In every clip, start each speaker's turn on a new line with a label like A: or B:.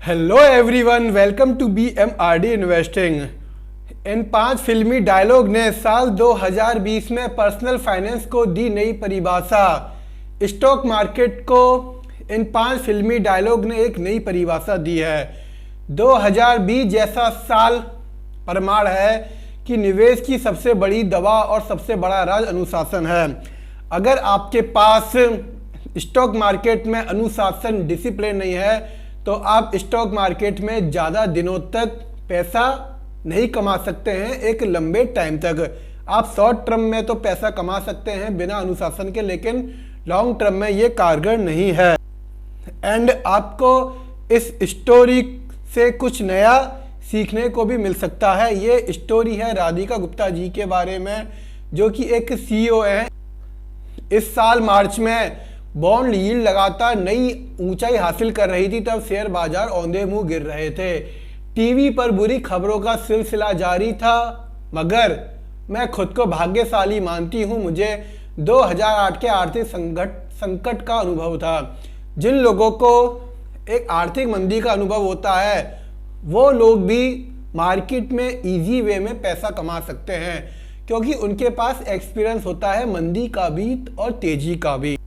A: Hello everyone, welcome to BMRD investing. इन 5 फिल्मी dialogue ने साल 2020 में पर्सनल फाइनेंस को दी नई परिभाषा। स्टॉक मार्केट को इन 5 फिल्मी डायलॉग ने एक नई परिभाषा दी है। 2020 जैसा साल प्रमाण है कि निवेश की सबसे बड़ी दवा और सबसे बड़ा राज अनुशासन है। अगर आपके पास स्टॉक मार्केट में अनुशासन, डिसिप्लिन नहीं है तो आप स्टॉक मार्केट में ज़्यादा दिनों तक पैसा नहीं कमा सकते हैं। एक लंबे टाइम तक आप शॉर्ट टर्म में तो पैसा कमा सकते हैं बिना अनुशासन के, लेकिन लॉन्ग टर्म में ये कारगर नहीं है। एंड आपको इस स्टोरी से कुछ नया सीखने को भी मिल सकता है। ये स्टोरी है राधिका गुप्ता जी के बारे में, जो कि एक CEO हैं। इस साल मार्च में बॉन्ड यील्ड लगातार नई ऊंचाई हासिल कर रही थी, तब शेयर बाजार औंधे मुंह गिर रहे थे। टीवी पर बुरी खबरों का सिलसिला जारी था, मगर मैं खुद को भाग्यशाली मानती हूं। मुझे 2008 के आर्थिक संकट का अनुभव था। जिन लोगों को एक आर्थिक मंदी का अनुभव होता है वो लोग भी मार्केट में इजी वे में पैसा कमा सकते हैं, क्योंकि उनके पास एक्सपीरियंस होता है मंदी का भी और तेजी का भी।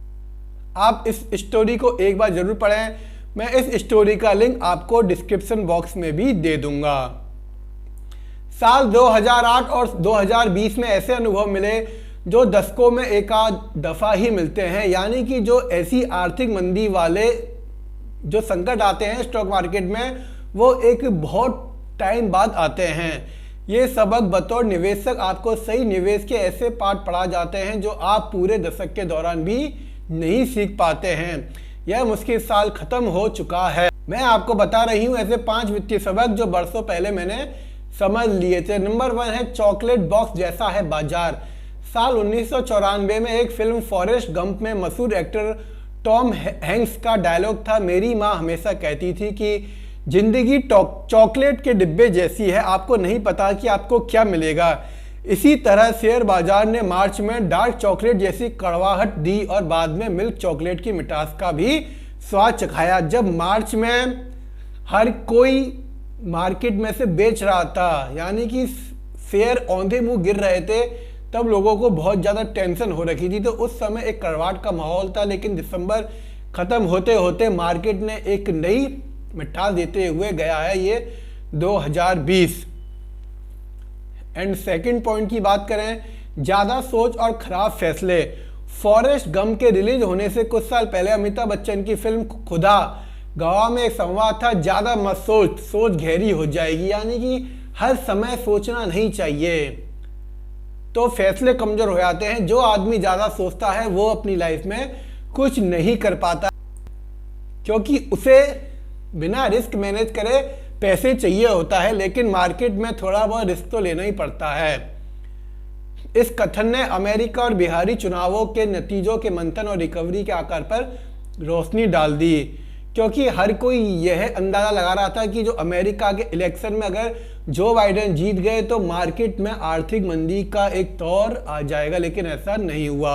A: आप इस स्टोरी को एक बार जरूर पढ़ें। मैं इस स्टोरी का लिंक आपको डिस्क्रिप्शन बॉक्स में भी दे दूंगा। साल 2008 और 2020 में ऐसे अनुभव मिले जो दशकों में एक आध दफा ही मिलते हैं। यानी कि जो ऐसी आर्थिक मंदी वाले जो संकट आते हैं स्टॉक मार्केट में, वो एक बहुत टाइम बाद आते हैं। ये सबक बतौर निवेशक आपको सही निवेश के ऐसे पाठ पढ़ा जाते हैं जो आप पूरे दशक के दौरान भी नहीं सीख पाते हैं। यह मुश्किल साल खत्म हो चुका है। मैं आपको बता रही हूँ ऐसे 5 वित्तीय सबक जो बरसों पहले मैंने समझ लिए थे। नंबर 1 है चॉकलेट बॉक्स जैसा है बाजार। साल 1994 में एक फिल्म फॉरेस्ट गंप में मशहूर एक्टर टॉम हैंक्स का डायलॉग था, मेरी माँ हमेशा कहती थी कि जिंदगी चॉकलेट के डिब्बे जैसी है, आपको नहीं पता कि आपको क्या मिलेगा। इसी तरह शेयर बाजार ने मार्च में डार्क चॉकलेट जैसी कड़वाहट दी और बाद में मिल्क चॉकलेट की मिठास का भी स्वाद चखाया। जब मार्च में हर कोई मार्केट में से बेच रहा था, यानी कि शेयर औंधे मुंह गिर रहे थे, तब लोगों को बहुत ज़्यादा टेंशन हो रखी थी। तो उस समय एक कड़वाहट का माहौल था, लेकिन दिसंबर ख़त्म होते होते मार्केट ने एक नई मिठास देते हुए गया है ये 2020। एंड सेकंड पॉइंट की बात करें, ज़्यादा सोच और ख़राब फैसले। फॉरेस्ट गम के रिलीज होने से कुछ साल पहले अमिताभ बच्चन की फिल्म खुदा गवाह में एक संवाद था, ज़्यादा मत सोच, सोच गहरी हो जाएगी। यानी कि हर समय सोचना नहीं चाहिए, तो फैसले कमज़ोर हो जाते हैं। जो आदमी ज़्यादा सोचता है वो अपनी लाइफ में कुछ नहीं कर पाता, क्योंकि उसे बिना रिस्क मैनेज करे पैसे चाहिए होता है। लेकिन मार्केट में थोड़ा बहुत रिस्क तो लेना ही पड़ता है। इस कथन ने अमेरिका और बिहारी चुनावों के नतीजों के मंथन और रिकवरी के आकार पर रोशनी डाल दी, क्योंकि हर कोई यह अंदाजा लगा रहा था कि जो अमेरिका के इलेक्शन में अगर जो बाइडेन जीत गए तो मार्केट में आर्थिक मंदी का एक दौर आ जाएगा, लेकिन ऐसा नहीं हुआ।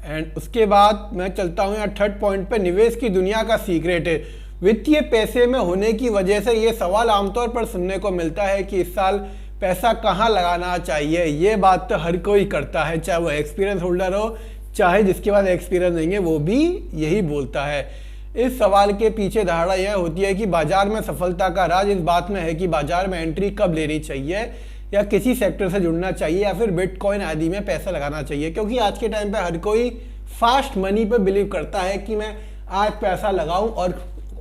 A: एंड उसके बाद मैं चलता हूँ यहाँ थर्ड पॉइंट पे, निवेश की दुनिया का सीक्रेट है। वित्तीय पैसे में होने की वजह से ये सवाल आमतौर पर सुनने को मिलता है कि इस साल पैसा कहाँ लगाना चाहिए। ये बात तो हर कोई करता है, चाहे वो एक्सपीरियंस होल्डर हो, चाहे जिसके पास एक्सपीरियंस नहीं है, वो भी यही बोलता है। इस सवाल के पीछे धारणा यह होती है कि बाजार में सफलता का राज इस बात में है कि बाजार में एंट्री कब लेनी चाहिए, या किसी सेक्टर से जुड़ना चाहिए, या फिर बिटकॉइन आदि में पैसा लगाना चाहिए। क्योंकि आज के टाइम पे हर कोई फास्ट मनी पे बिलीव करता है कि मैं आज पैसा लगाऊं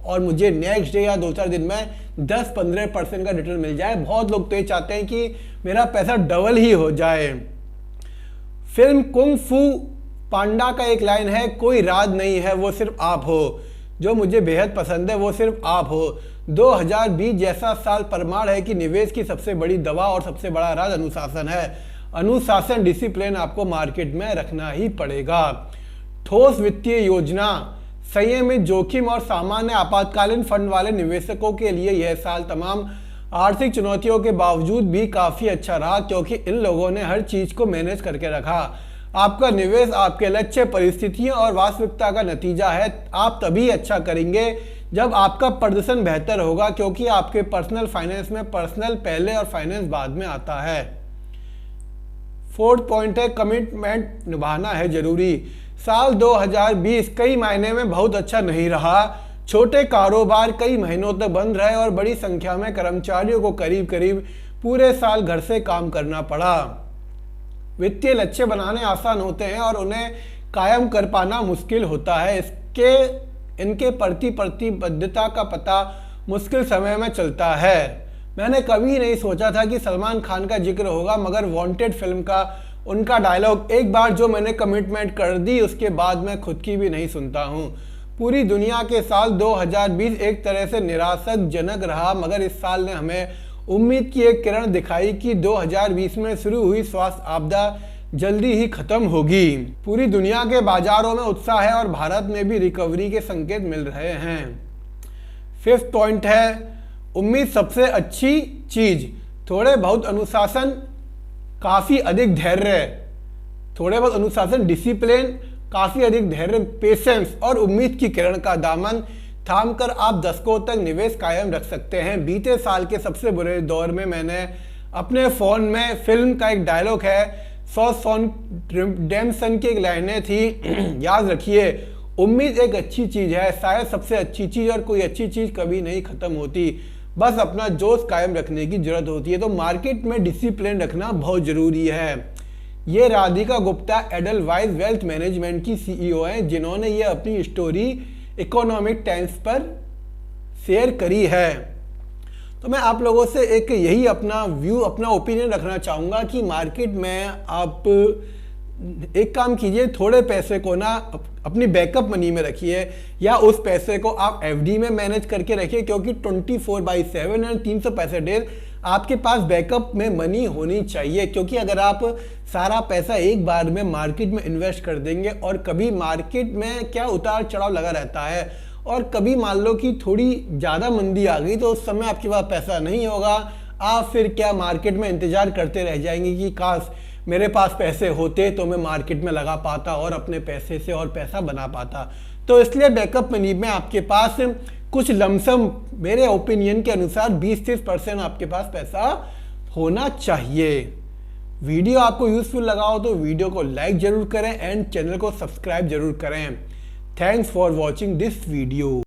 A: और मुझे नेक्स्ट डे या 2-4 दिन में 10-15% का रिटर्न मिल जाए। बहुत लोग तो ये चाहते हैं कि मेरा पैसा डबल ही हो जाए। फिल्म कुंग फू पांडा का एक लाइन है, कोई राज नहीं है वो सिर्फ आप हो। जो मुझे बेहद पसंद है वो सिर्फ आप हो। 2020 जैसा साल प्रमाण है कि निवेश की सबसे बड़ी दवा और सबसे बड़ा राज अनुशासन है। अनुशासन, डिसिप्लिन आपको मार्केट में रखना ही पड़ेगा। ठोस वित्तीय योजना, संयमित जोखिम और सामान्य आपातकालीन फंड वाले निवेशकों के लिए यह साल तमाम आर्थिक चुनौतियों के बावजूद भी काफ़ी अच्छा रहा, क्योंकि इन लोगों ने हर चीज़ को मैनेज करके रखा। आपका निवेश आपके लक्ष्य, परिस्थितियों और वास्तविकता का नतीजा है। आप तभी अच्छा करेंगे जब आपका प्रदर्शन बेहतर होगा, क्योंकि आपके पर्सनल फाइनेंस में पर्सनल पहले और फाइनेंस बाद में आता है। फोर्थ पॉइंट है कमिटमेंट निभाना है जरूरी। साल 2020 कई मायने में बहुत अच्छा नहीं रहा। छोटे कारोबार कई महीनों तक बंद रहे और बड़ी संख्या में कर्मचारियों को करीब करीब पूरे साल घर से काम करना पड़ा। वित्तीय लक्ष्य बनाने आसान होते हैं और उन्हें कायम कर पाना मुश्किल होता है। इनके प्रति प्रतिबद्धता का पता मुश्किल समय में चलता है। मैंने कभी नहीं सोचा था कि सलमान खान का जिक्र होगा, मगर वांटेड फिल्म का उनका डायलॉग, एक बार जो मैंने कमिटमेंट कर दी उसके बाद मैं खुद की भी नहीं सुनता हूँ। पूरी दुनिया के साल 2020 एक तरह से निराशाजनक रहा, मगर इस साल ने हमें उम्मीद की एक किरण दिखाई कि 2020 में शुरू हुई स्वास्थ्य आपदा जल्दी ही खत्म होगी। पूरी दुनिया के बाजारों में उत्साह है और भारत में भी रिकवरी के संकेत मिल रहे हैं। फिफ्थ पॉइंट है उम्मीद सबसे अच्छी चीज। थोड़े बहुत अनुशासन, काफी अधिक धैर्य, थोड़े बहुत अनुशासन, डिसिप्लिन, काफी अधिक धैर्य, पेशेंस और उम्मीद की किरण का दामन थामकर आप दशकों तक निवेश कायम रख सकते हैं। बीते साल के सबसे बुरे दौर में मैंने अपने फोन में फिल्म का एक डायलॉग है, शॉशैंक रिडेम्पशन की एक लाइनें थी, याद रखिए, उम्मीद एक अच्छी चीज है, शायद सबसे अच्छी चीज, और कोई अच्छी चीज कभी नहीं खत्म होती, बस अपना जोश कायम रखने की जरूरत होती है। तो मार्केट में डिसिप्लिन रखना बहुत जरूरी है। ये Radhika Gupta Edelweiss wealth management की सीईओ हैं, जिन्होंने ये अपनी स्टोरी इकोनॉमिक टाइम्स पर शेयर करी है। तो मैं आप लोगों से एक यही अपना व्यू, अपना ओपिनियन रखना चाहूँगा कि मार्केट में आप एक काम कीजिए, थोड़े पैसे को ना अपनी बैकअप मनी में रखिए, या उस पैसे को आप एफडी में मैनेज करके रखिए, क्योंकि 24/7 और 365 डेज आपके पास बैकअप में मनी होनी चाहिए। क्योंकि अगर आप सारा पैसा एक बार में मार्केट में इन्वेस्ट कर देंगे, और कभी मार्केट में क्या उतार चढ़ाव लगा रहता है, और कभी मान लो कि थोड़ी ज़्यादा मंदी आ गई तो उस समय आपके पास पैसा नहीं होगा, आप फिर क्या मार्केट में इंतजार करते रह जाएंगे कि काश मेरे पास पैसे होते तो मैं मार्केट में लगा पाता और अपने पैसे से और पैसा बना पाता। तो इसलिए बैकअप मनी में आपके पास कुछ लमसम, मेरे ओपिनियन के अनुसार 20-30% आपके पास पैसा होना चाहिए। वीडियो आपको यूजफुल लगा हो तो वीडियो को लाइक जरूर करें एंड चैनल को सब्सक्राइब जरूर करें। Thanks for watching this video.